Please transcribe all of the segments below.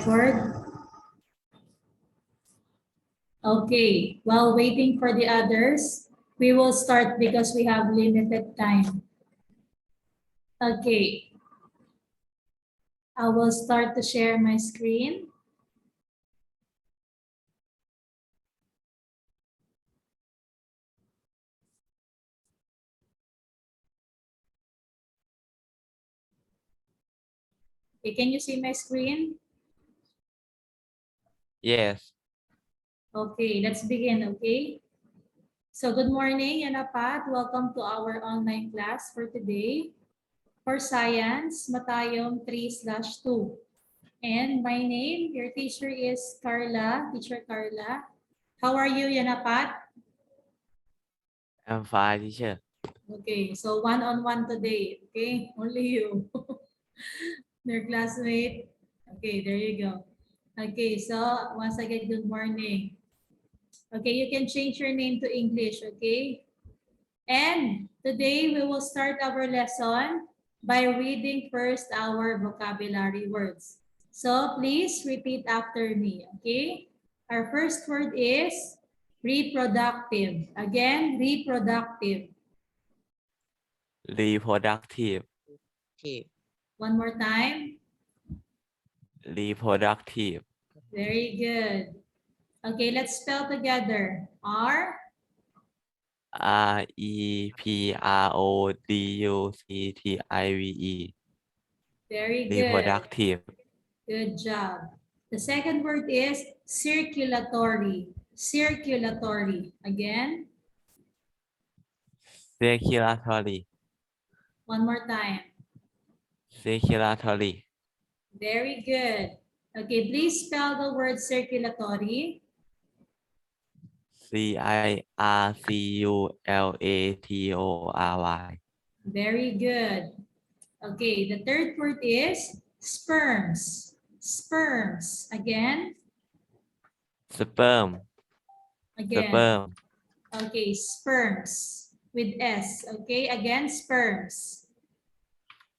word? Okay, while waiting for the others, we will start because we have limited time. Okay, I will start to share my screen. Okay, can you see my screen? Yes. Okay, let's begin, okay? So good morning, Yanapat. Welcome to our online class for today. For science, Matayom 3/2. And my name, your teacher is Carla, teacher Carla. How are you, Yanapat? I'm fine, teacher. Okay, so one-on-one today, okay? Only you. Their classmate. Okay, there you go. Okay, so once again, good morning. Okay, you can change your name to English, okay? And today we will start our lesson by reading first our vocabulary words. So please repeat after me, okay? Our first word is reproductive. Again, reproductive. Reproductive. One more time. Reproductive. Very good. Okay, let's spell together. Reproductive. Very good. Reproductive. Good job. The second word is circulatory. Circulatory. Again, Circulatory. one more time. Circulatory. Very good. Okay, please spell the word circulatory. Circulatory. Very good. Okay, the third word is sperms. Sperms. Again, Sperm. again. Sperm. Okay, sperms with S. Okay, again, sperms.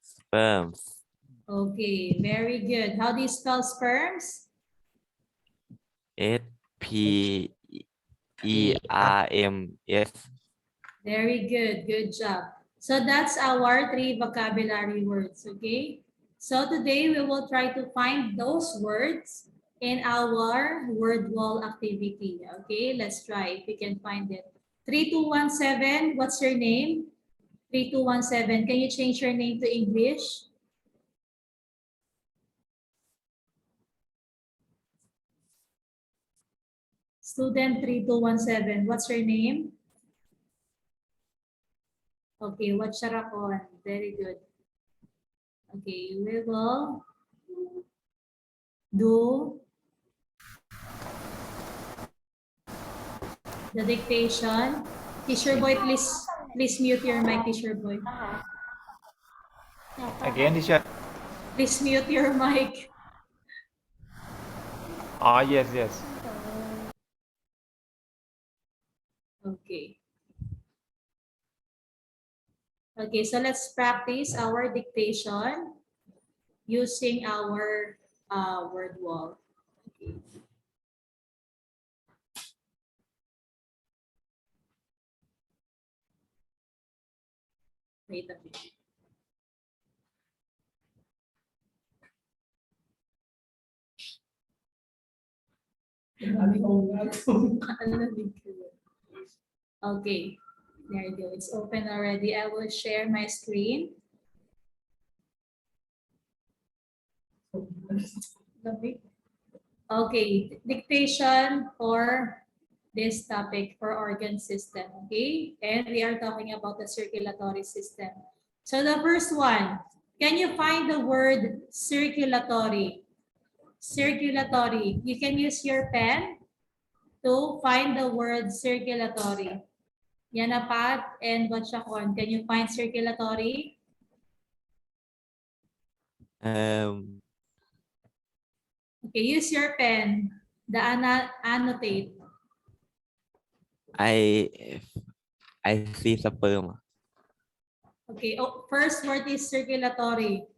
Sperms. Okay, very good. How do you spell sperms? SPERMS. Very good. Good job. So that's our 3 vocabulary words, okay? So today we will try to find those words in our word wall activity, okay? Let's try if we can find it. 3217, what's your name? 3217, can you change your name to English? Student 3217, what's your name? Okay, what's Sharakon? Very good. Okay, we will do the dictation. Teacher Boy, please mute your mic, Teacher Boy. Again, teacher. Please mute your mic. Yes, yes. Okay. Okay, so let's practice our dictation using our word wall. Okay. Wait a minute. Okay, there you go. It's open already. I will share my screen. Okay, dictation for this topic for organ system, okay? And we are talking about the circulatory system. So the first one, can you find the word circulatory? Circulatory. You can use your pen to find the word circulatory. Yanapat and Batchakon, can you find circulatory? Okay, use your pen. The annotate. I see sperm. Okay, oh, first word is circulatory.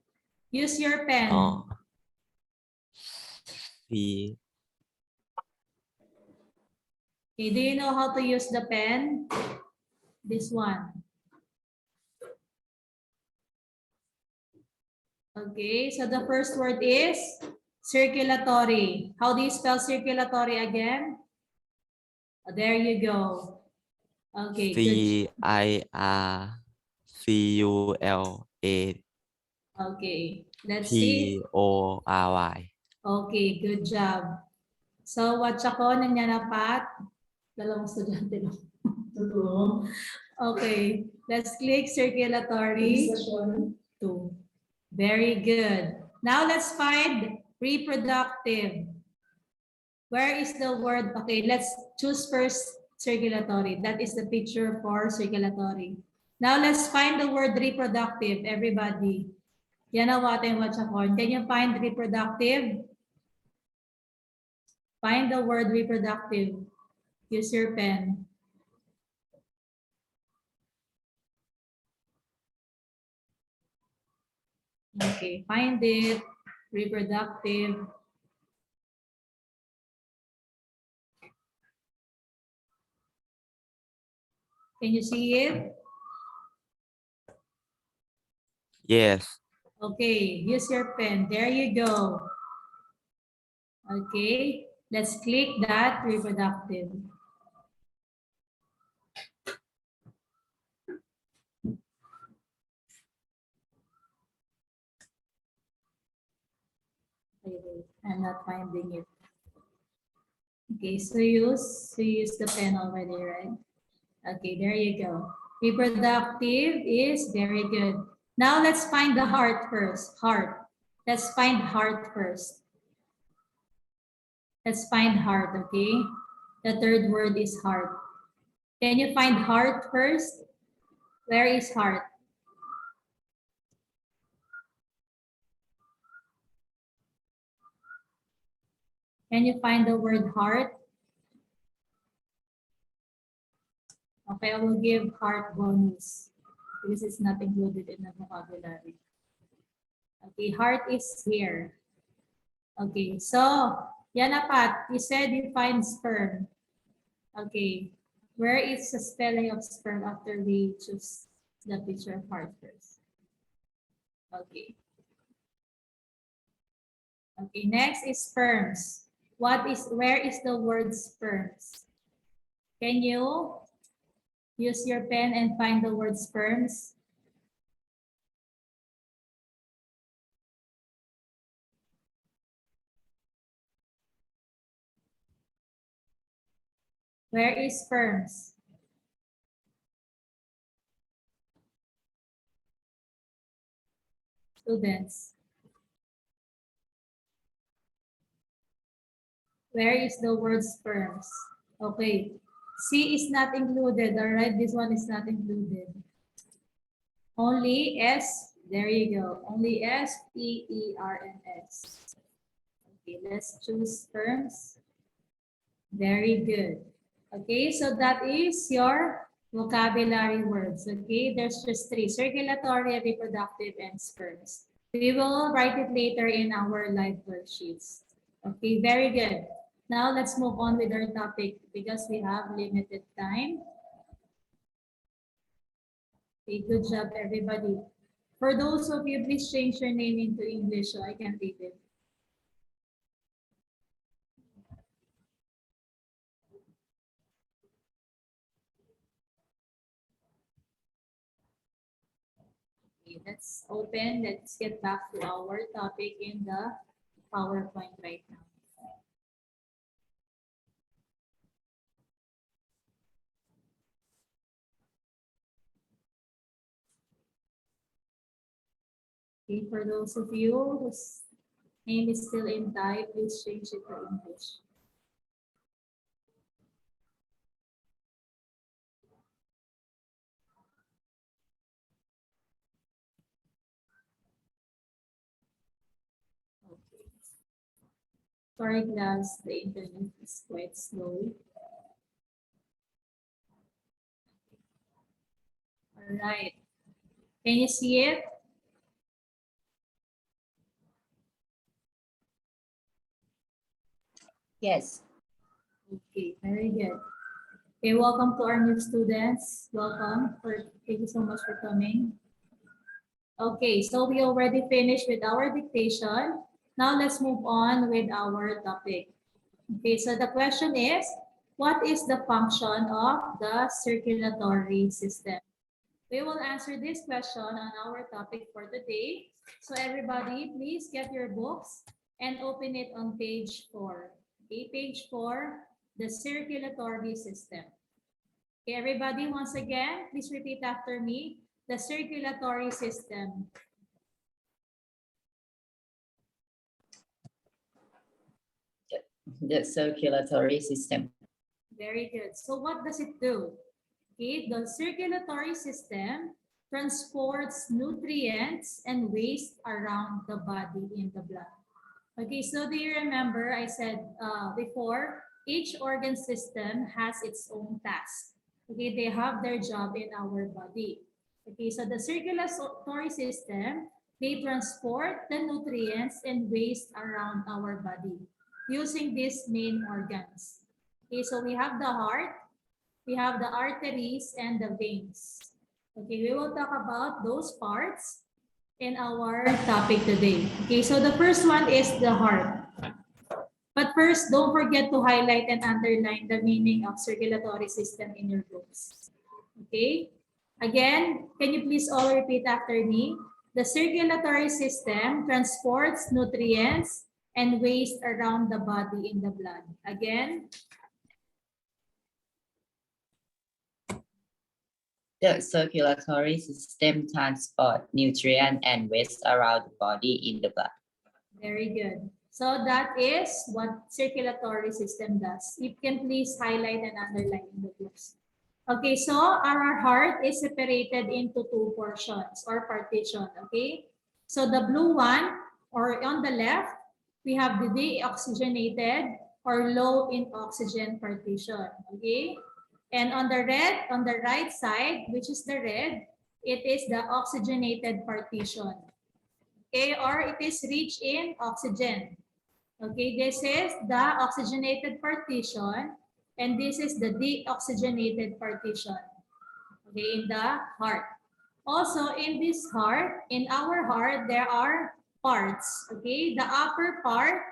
Use your pen. Oh. C Okay, do you know how to use the pen? This one. Okay, so the first word is circulatory. How do you spell circulatory again? Oh, there you go. Okay, good. CIRCULATORY. Okay, let's see. Okay, good job. So, watch ako nangyanapat. Dalawang estudyante lang. Okay, let's click circulatory. 2. Very good. Now, let's find reproductive. Where is the word? Okay, let's choose first circulatory. That is the picture for circulatory. Now, let's find the word reproductive, everybody. Yan ang ating watch ako. Can you find reproductive? Find the word reproductive. Use your pen. Okay, find it. Reproductive. Can you see it? Yes. Okay, use your pen. There you go. Okay, let's click that reproductive. Wait, I'm not finding it. Okay, so use the pen already, right? Okay, there you go. Reproductive is very good. Now let's find the heart first. Heart. Let's find heart first. Let's find heart, okay? The third word is heart. Can you find heart first? Where is heart? Can you find the word heart? Okay, I will give heart bonus because it's not included in the vocabulary. Okay, heart is here. Okay, so Yanapat, you said you find sperm. Okay, where is the spelling of sperm after we choose the picture of heart first? Okay. Okay, next is sperms. Where is the word sperms? Can you use your pen and find the word sperms? Where is sperms? Students. Where is the word sperms? Okay. C is not included, all right? This one is not included. Only S, there you go. Only S, P, E, R, and S. Okay, let's choose sperms. Very good. Okay, so that is your vocabulary words. Okay, there's just 3: circulatory, reproductive, and sperms. We will write it later in our live worksheets. Okay, very good. Now let's move on with our topic because we have limited time. Okay, good job, everybody. For those of you, please change your name into English so I can read it. Okay, let's open. Let's get back to our topic in the PowerPoint right now. Okay, for those of you whose name is still in Thai, please change it to English. Okay. Sorry, class, the internet is quite slow. All right. Can you see it? Yes. Okay, very good. Okay, welcome to our new students. Welcome. Thank you so much for coming. Okay, so we already finished with our dictation. Now let's move on with our topic. Okay, so the question is, what is the function of the circulatory system? We will answer this question on our topic for today. So everybody, please get your books and open it on page 4. Okay, page 4, the circulatory system. Okay, everybody, once again, please repeat after me. The circulatory system. The circulatory system. Very good. So what does it do? Okay, the circulatory system transports nutrients and waste around the body in the blood. Okay, so do you remember I said before, each organ system has its own task. Okay, they have their job in our body. Okay, so the circulatory system, they transport the nutrients and waste around our body using these main organs. Okay, so we have the heart, we have the arteries and the veins. Okay, we will talk about those parts in our topic today. Okay, so the first one is the heart. But first, don't forget to highlight and underline the meaning of circulatory system in your books. Okay, again, can you please all repeat after me? The circulatory system transports nutrients and waste around the body in the blood. Again, The circulatory system transports nutrients and waste around the body in the blood. very good. So that is what circulatory system does. You can please highlight and underline in the books. Okay, so our heart is separated into two portions or partition, okay? So the blue one, or on the left, we have the deoxygenated or low in oxygen partition, okay? And on the right side, which is the red, it is the oxygenated partition, okay? Or it is rich in oxygen. Okay, this is the oxygenated partition, and this is the deoxygenated partition, okay, in the heart. Also, in this heart, in our heart, there are parts, okay? The upper part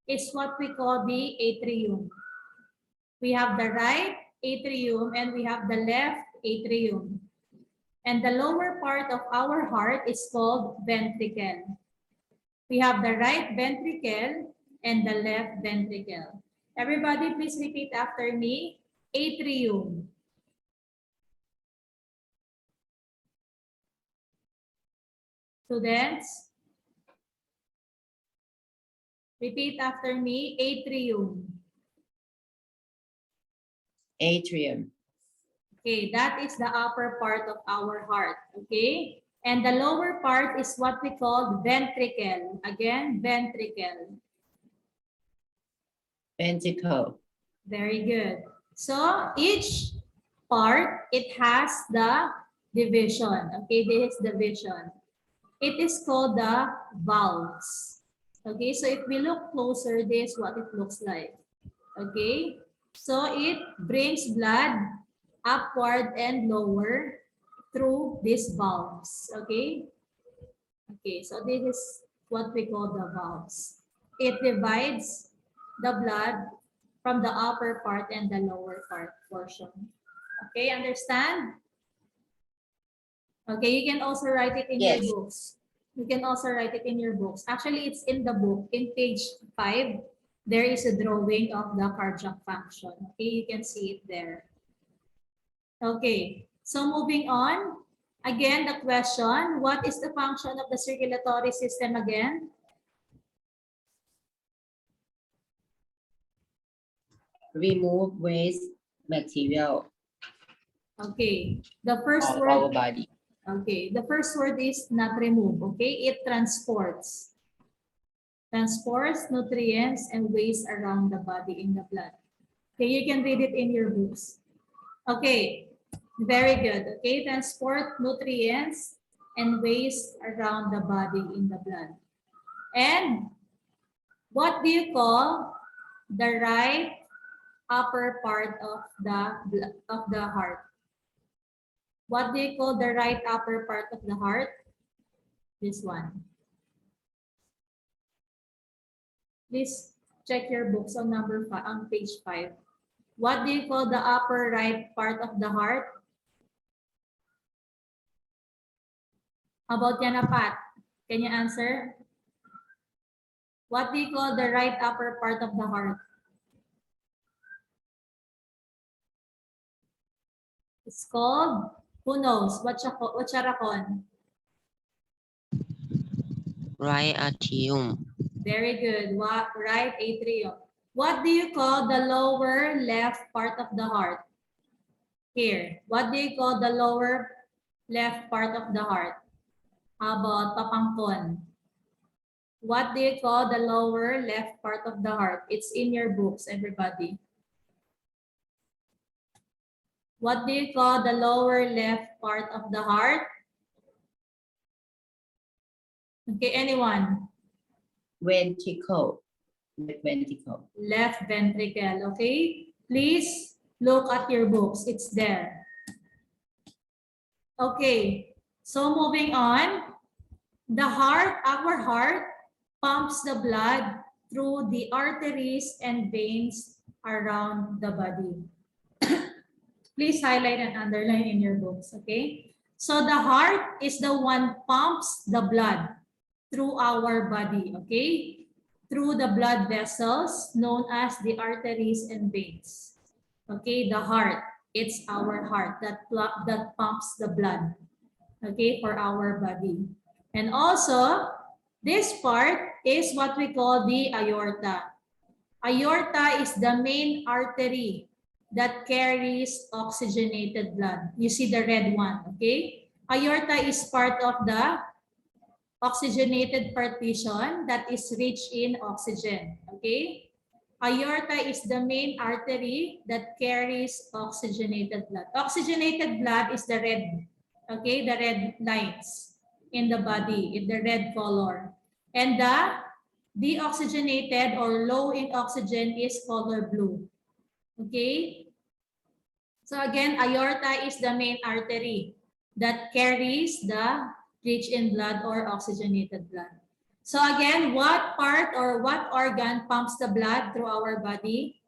is what we call the atrium. We have the right atrium and we have the left atrium. And the lower part of our heart is called ventricle. We have the right ventricle and the left ventricle. Everybody, please repeat after me. Atrium. Students, repeat after me. Atrium. Atrium. Okay, that is the upper part of our heart. Okay, and the lower part is what we call ventricle. Again, ventricle. Ventricle. Very good. So each part, it has the division. Okay, this is division. It is called the valves. Okay, so if we look closer, this is what it looks like. Okay, so it brings blood upward and lower through these valves. Okay, okay, so this is what we call the valves. It divides the blood from the upper part and the lower part portion. Okay, understand? Okay, you can also write it in your Yes. books. You can also write it in your books. Actually, it's in the book. In page 5, there is a drawing of the cardiac function. Okay, you can see it there. Okay, so moving on. Again, the question, what is the function of the circulatory system again? Remove waste material Okay, the first of our word, body. okay, the first word is not remove, okay? It transports. Transports nutrients and waste around the body in the blood. Okay, you can read it in your books. Okay, very good. Okay, transport nutrients and waste around the body in the blood. And what do you call the right upper part of the heart? What do you call the right upper part of the heart? This one. Please check your books on on page 5. What do you call the upper right part of the heart? How about Yana Pat? Can you answer? What do you call the right upper part of the heart? It's called, who knows? What Charakon? Right atrium. Very good. What, right atrium. What do you call the lower left part of the heart? Here. What do you call the lower left part of the heart? How about papangkon? What do you call the lower left part of the heart? It's in your books, everybody. What do you call the lower left part of the heart? Okay, anyone? Ventricle. Left ventricle. Left ventricle, okay? Please look at your books. It's there. Okay, so moving on. The heart, our heart, pumps the blood through the arteries and veins around the body. Please highlight and underline in your books, okay? So the heart is the one pumps the blood through our body, okay? Through the blood vessels known as the arteries and veins. Okay, the heart, it's our heart that pumps the blood, okay, for our body. And also, this part is what we call the aorta. Aorta is the main artery that carries oxygenated blood. You see the red one, okay? Aorta is part of the oxygenated partition that is rich in oxygen, okay? Aorta is the main artery that carries oxygenated blood. Oxygenated blood is the red, okay, the red lines in the body, in the red color. And the deoxygenated or low in oxygen is color blue, okay? So again, aorta is the main artery that carries the rich in blood or oxygenated blood. So again, what part or what organ pumps the blood through our body?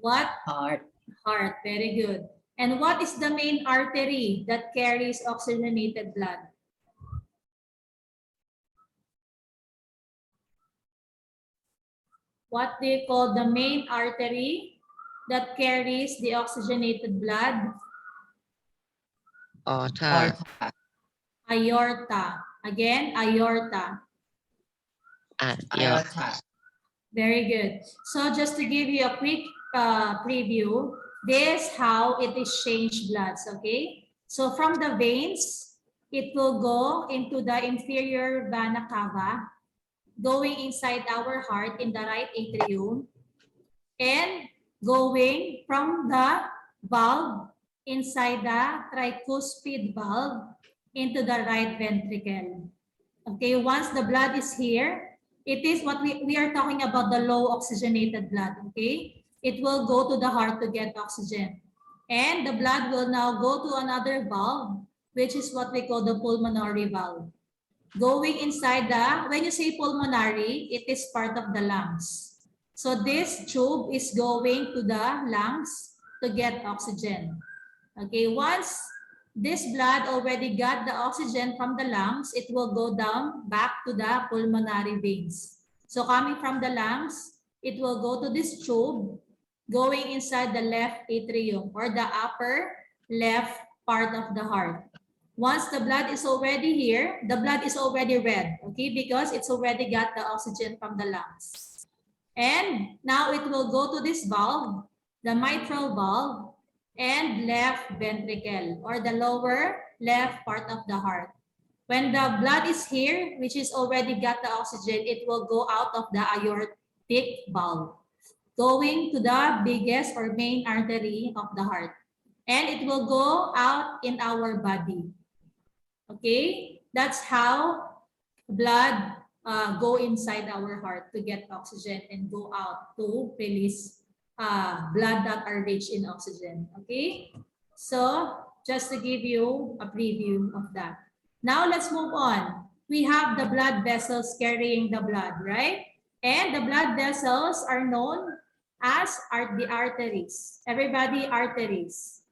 What? Heart. Heart. Very good. And what is the main artery that carries oxygenated blood? What do you call the main artery that carries the oxygenated blood? Aorta. Aorta. Again, aorta. Aorta. Very good. So just to give you a quick preview, this how it is changed bloods, okay? So from the veins, it will go into the inferior vena cava, going inside our heart in the right atrium, and going from the valve inside the tricuspid valve into the right ventricle. Okay, once the blood is here, it is what we are talking about, the low oxygenated blood, okay? It will go to the heart to get oxygen. And the blood will now go to another valve, which is what we call the pulmonary valve. Going inside the, when you say pulmonary, it is part of the lungs. So this tube is going to the lungs to get oxygen. Okay, once this blood already got the oxygen from the lungs, it will go down back to the pulmonary veins. So coming from the lungs, it will go to this tube, going inside the left atrium or the upper left part of the heart. Once the blood is already here, the blood is already red, okay, because it's already got the oxygen from the lungs. And now it will go to this valve, the mitral valve, and left ventricle or the lower left part of the heart. When the blood is here, which is already got the oxygen, it will go out of the aortic valve, going to the biggest or main artery of the heart. And it will go out in our body. Okay, that's how blood go inside our heart to get oxygen and go out to release blood that are rich in oxygen. Okay, so just to give you a preview of that. Now let's move on. We have the blood vessels carrying the blood, right? And the blood vessels are known as the arteries. Everybody, arteries.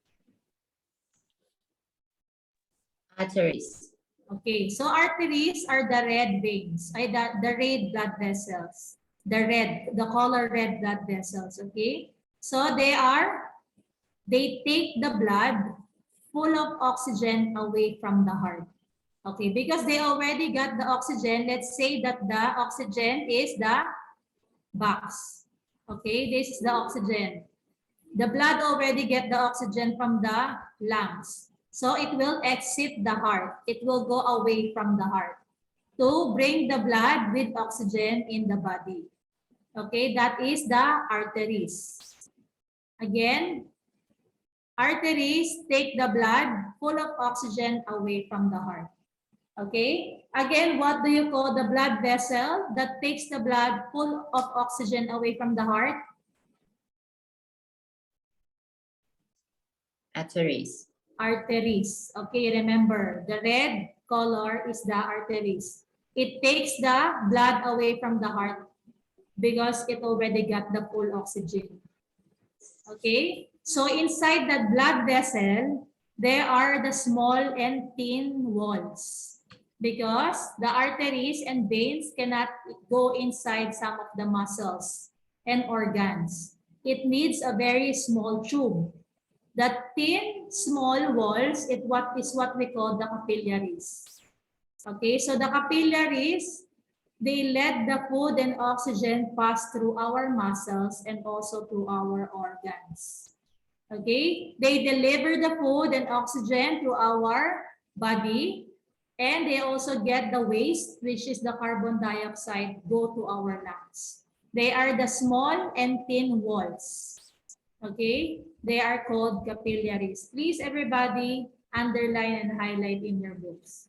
Arteries. Okay, so arteries are the red veins, the red blood vessels, the color red blood vessels, okay? So they take the blood full of oxygen away from the heart. Okay, because they already got the oxygen, let's say that the oxygen is the box. Okay, this is the oxygen. The blood already get the oxygen from the lungs. So it will exit the heart. It will go away from the heart to bring the blood with oxygen in the body. Okay, that is the arteries. Again, arteries take the blood full of oxygen away from the heart. Okay, again, what do you call the blood vessel that takes the blood full of oxygen away from the heart? Arteries. Arteries. Okay, remember, the red color is the arteries. It takes the blood away from the heart because it already got the full oxygen. Okay, so inside that blood vessel, there are the small and thin walls because the arteries and veins cannot go inside some of the muscles and organs. It needs a very small tube. The thin, small walls is what we call the capillaries. Okay, so the capillaries, they let the food and oxygen pass through our muscles and also through our organs. Okay, they deliver the food and oxygen to our body, and they also get the waste, which is the carbon dioxide, go to our lungs. They are the small and thin walls. Okay, they are called capillaries. Please, everybody, underline and highlight in your books.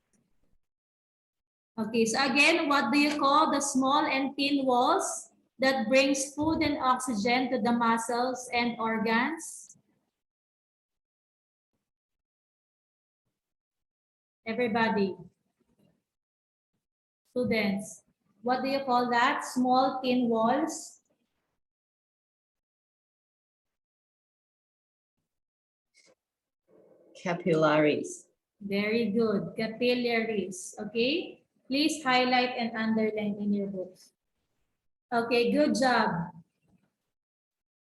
Okay, so again, what do you call the small and thin walls that brings food and oxygen to the muscles and organs? Everybody. Students, what do you call that? Small thin walls? Capillaries. Very good. Capillaries. Okay. Please highlight and underline in your books. Okay, good job.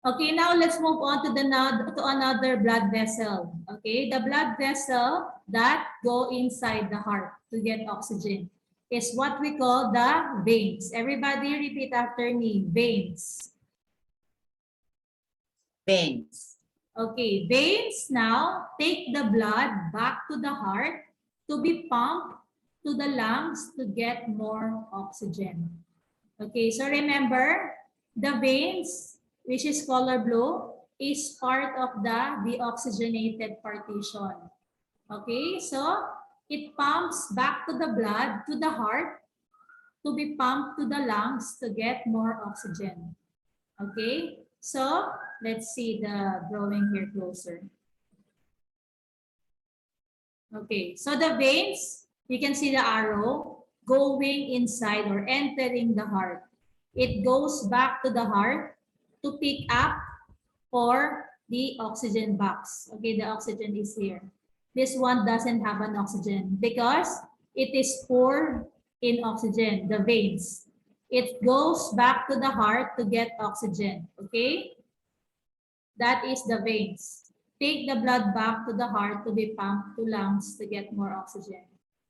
Okay, now let's move on to another blood vessel. Okay, the blood vessel that go inside the heart to get oxygen is what we call the veins. Everybody repeat after me. Veins. Veins. Okay, veins now take the blood back to the heart to be pumped to the lungs to get more oxygen. Okay, so remember, the veins, which is color blue, is part of the deoxygenated partition. Okay, so it pumps back to the blood, to the heart, to be pumped to the lungs to get more oxygen. Okay, so let's see the drawing here closer. Okay, so the veins, you can see the arrow going inside or entering the heart. It goes back to the heart to pick up for the oxygen box. Okay, the oxygen is here. This one doesn't have an oxygen because it is poor in oxygen, the veins. It goes back to the heart to get oxygen. Okay, that is the veins. Take the blood back to the heart to be pumped to lungs to get more oxygen.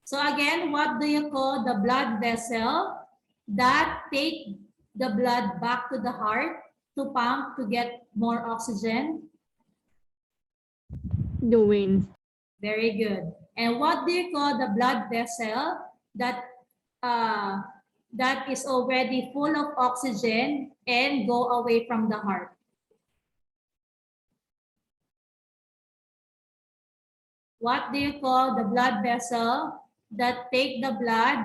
So again, what do you call the blood vessel that take the blood back to the heart to pump to get more oxygen? The veins. Very good. And what do you call the blood vessel that that is already full of oxygen and go away from the heart? What do you call the blood vessel that take the blood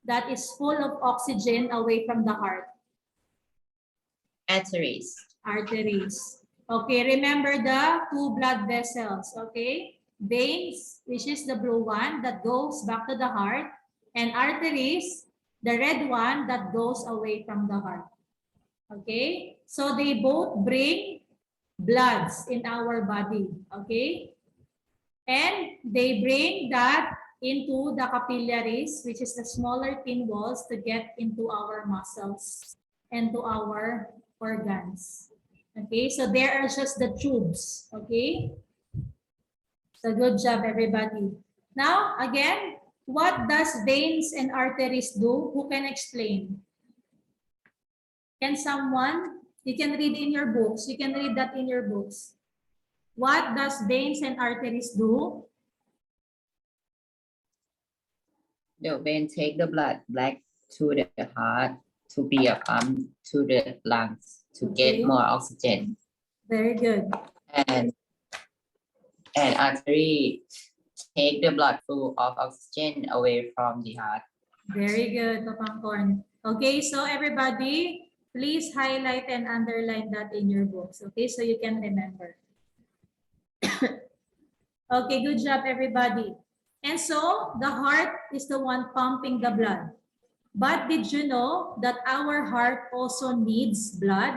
that is full of oxygen away from the heart? Arteries. Arteries. Okay, remember the two blood vessels, okay? Veins, which is the blue one that goes back to the heart, and arteries, the red one that goes away from the heart. Okay? So they both bring bloods in our body, okay? And they bring that into the capillaries, which is the smaller thin walls to get into our muscles and to our organs. Okay, so there are just the tubes, okay? So good job, everybody. Now, again, what does veins and arteries do? Who can explain? Can someone? You can read in your books. You can read that in your books. What does veins and arteries do? The vein take the blood back to the heart to be a pump to the lungs to Okay. get more oxygen. Very good. And artery take the blood full of oxygen away from the heart. Very good, Papangkorn. Okay, so everybody, please highlight and underline that in your books, okay, so you can remember. Okay, good job, everybody. And so, the heart is the one pumping the blood. But did you know that our heart also needs blood?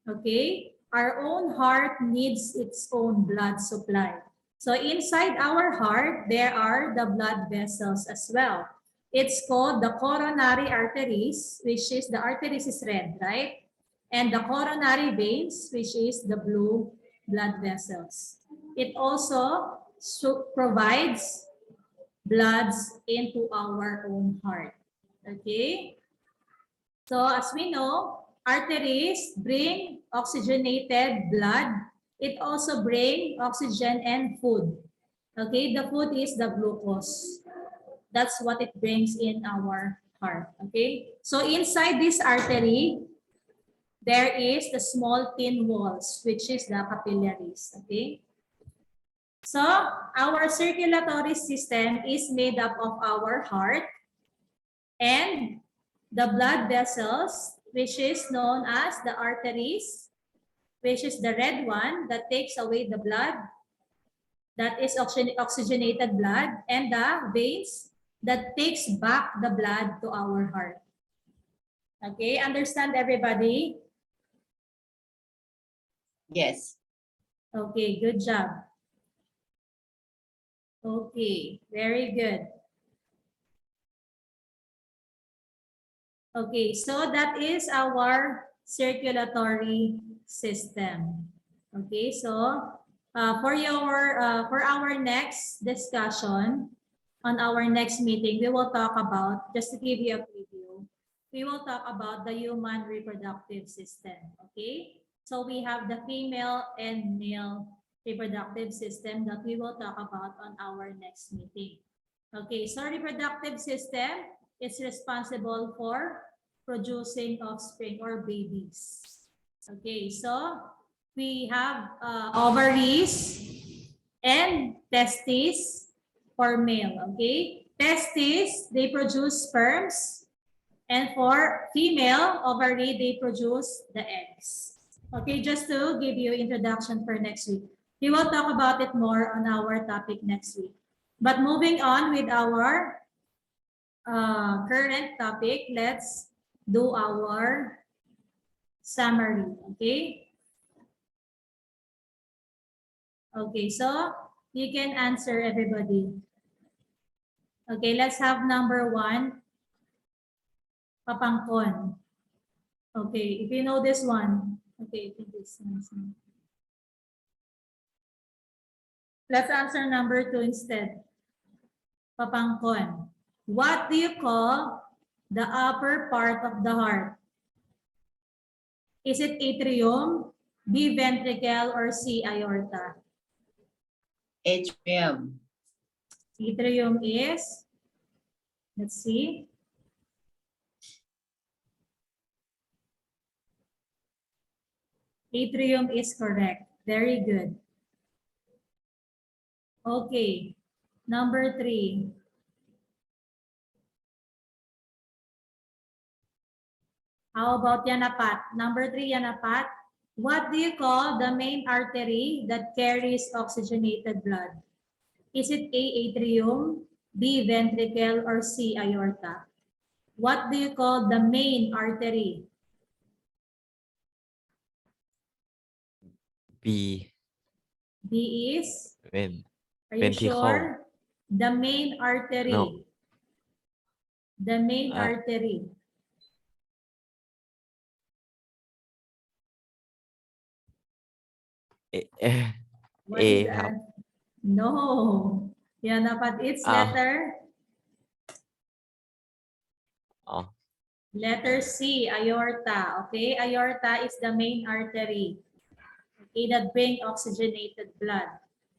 Okay, our own heart needs its own blood supply. So inside our heart, there are the blood vessels as well. It's called the coronary arteries, which is the arteries is red, right? And the coronary veins, which is the blue blood vessels. It also provides bloods into our own heart. Okay? So as we know, arteries bring oxygenated blood. It also brings oxygen and food. Okay, the food is the glucose. That's what it brings in our heart. Okay, so inside this artery, there is the small thin walls, which is the capillaries. Okay, so our circulatory system is made up of our heart and the blood vessels, which is known as the arteries, which is the red one that takes away the blood, that is oxygenated blood, and the veins that takes back the blood to our heart. Okay, understand everybody? Yes. Okay, good job. Okay, very good. Okay, so that is our circulatory system. Okay, so for our next discussion on our next meeting, we will talk about, just to give you a preview, we will talk about the human reproductive system. Okay, so we have the female and male reproductive system that we will talk about on our next meeting. Okay, so reproductive system is responsible for producing offspring or babies. Okay, so we have ovaries and testes for male. Okay, testes, they produce sperms, and for female ovary, they produce the eggs. Okay, just to give you introduction for next week. We will talk about it more on our topic next week. But moving on with our current topic, let's do our summary, okay? Okay, so you can answer, everybody. Okay, let's have number 1, Papangkon. Okay, if you know this one. Okay, I think this one. Let's answer number 2 instead. Papangkon. What do you call the upper part of the heart? Is it atrium, B ventricle, or C aorta? Atrium. Atrium is, let's see. Atrium is correct. Very good. Okay, number 3. How about Yanapat? Number 3, Yanapat. What do you call the main artery that carries oxygenated blood? Is it A, atrium, B, ventricle, or C, aorta? What do you call the main artery? B. B is? Ven Are you Ventricle. sure? The main artery. No. The main Ah. artery. What A isครับ that? No. Yanapat, it's อ้าว อ๋อ letter C, aorta. Okay, aorta is the main artery. Okay, that bring oxygenated blood.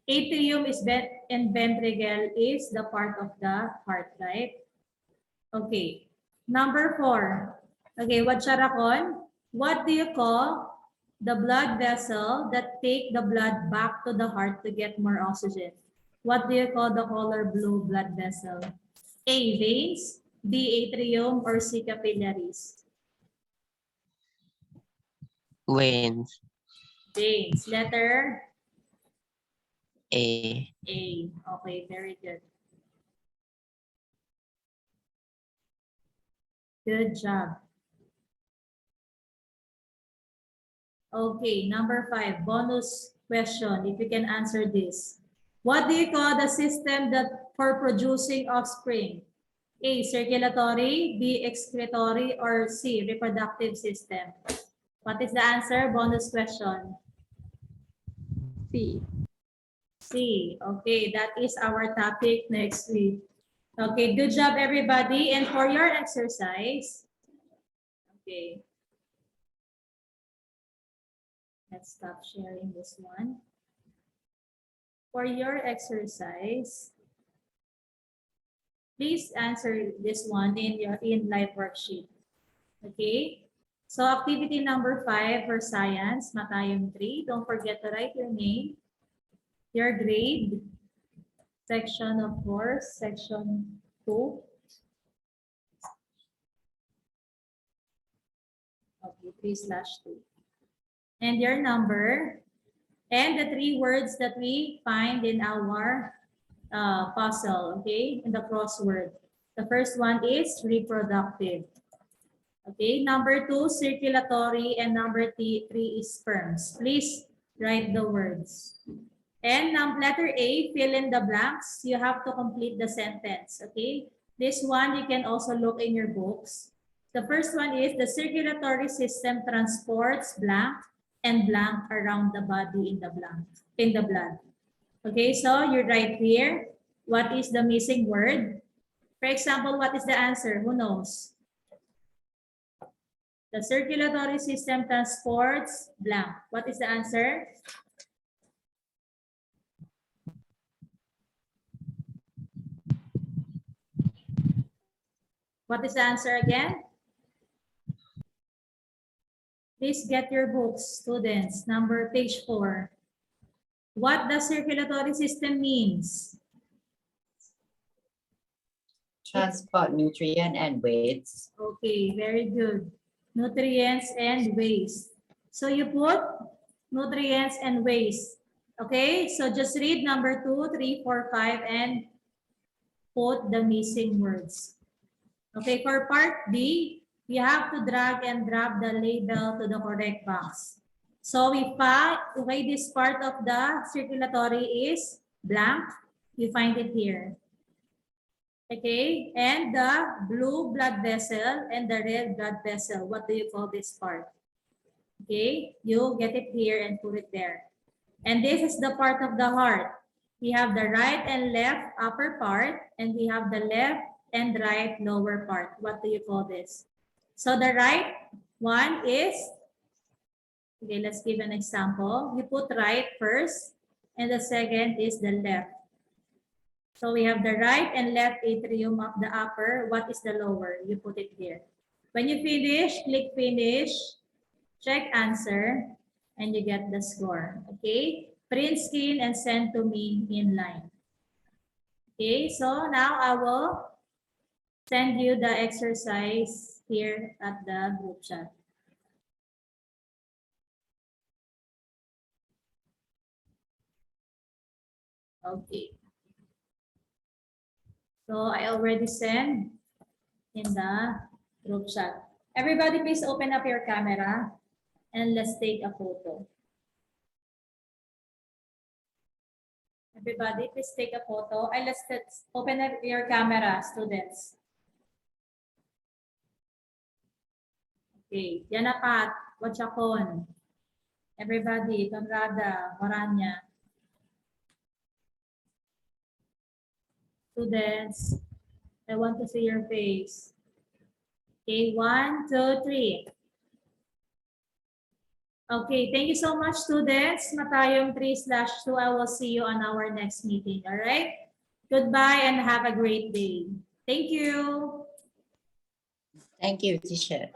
Atrium is and ventricle is the part of the heart, right? Okay. Number 4. Okay, what Charakon? What do you call the blood vessel that take the blood back to the heart to get more oxygen? What do you call the color blue blood vessel? A, veins, B, atrium, or C, capillaries? Veins. Veins. Letter A. A. Okay, very good. Good job. Okay, number 5, bonus question, if you can answer this. What do you call the system that for producing offspring? A, circulatory, B, excretory, or C, reproductive system? What is the answer? Bonus question. C. C. Okay, that is our topic next week. Okay, good job everybody. And for your exercise, okay. Let's stop sharing this one. For your exercise, please answer this one in your live worksheet. Okay? So activity number 5 for science, Matayong 3. Don't forget to write your name, your grade, section of course, section 2. Okay, 3/2. And your number, and the 3 words that we find in our puzzle, okay, in the crossword. The first one is reproductive. Okay, number 2, circulatory, and number 3 is sperms. Please write the words. And letter A, fill in the blanks. You have to complete the sentence, okay? This one you can also look in your books. The first one is the circulatory system transports blank and blank around the body in the blood. Okay, so you write here, what is the missing word? For example, what is the answer? Who knows? The circulatory system transports blank. What is the answer? What is the answer again? Please get your books, students. Page 4. What does circulatory system means? Transport nutrient and waste. Okay, very good. Nutrients and waste. So you put nutrients and waste. Okay, so just read number 2, 3, 4, 5 and put the missing words. Okay, for part B, we have to drag and drop the label to the correct box. So we find, okay, this part of the circulatory is blank. You find it here. Okay, and the blue blood vessel and the red blood vessel. What do you call this part? Okay, you get it here and put it there. And this is the part of the heart. We have the right and left upper part, and we have the left and right lower part. What do you call this? So the right one is, okay, let's give an example. You put right first, and the second is the left. So we have the right and left atrium of the upper. What is the lower? You put it here. When you finish, click finish, check answer, and you get the score. Okay? Print screen and send to me in line. Okay, so now I will send you the exercise here at the group chat. Okay. So I already sent in the group chat. Everybody, please open up your camera and let's take a photo. Everybody, please take a photo. And let's open up your camera, students. Okay, Diana Pat, Wachakon. Everybody, Conrada, Moranya. Students, I want to see your face. Okay, 1, 2, 3. Okay, thank you so much, students. Matayong 3/2. I will see you on our next meeting. All right? Goodbye and have a great day. Thank you. Thank you, teacher.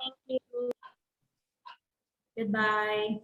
Goodbye.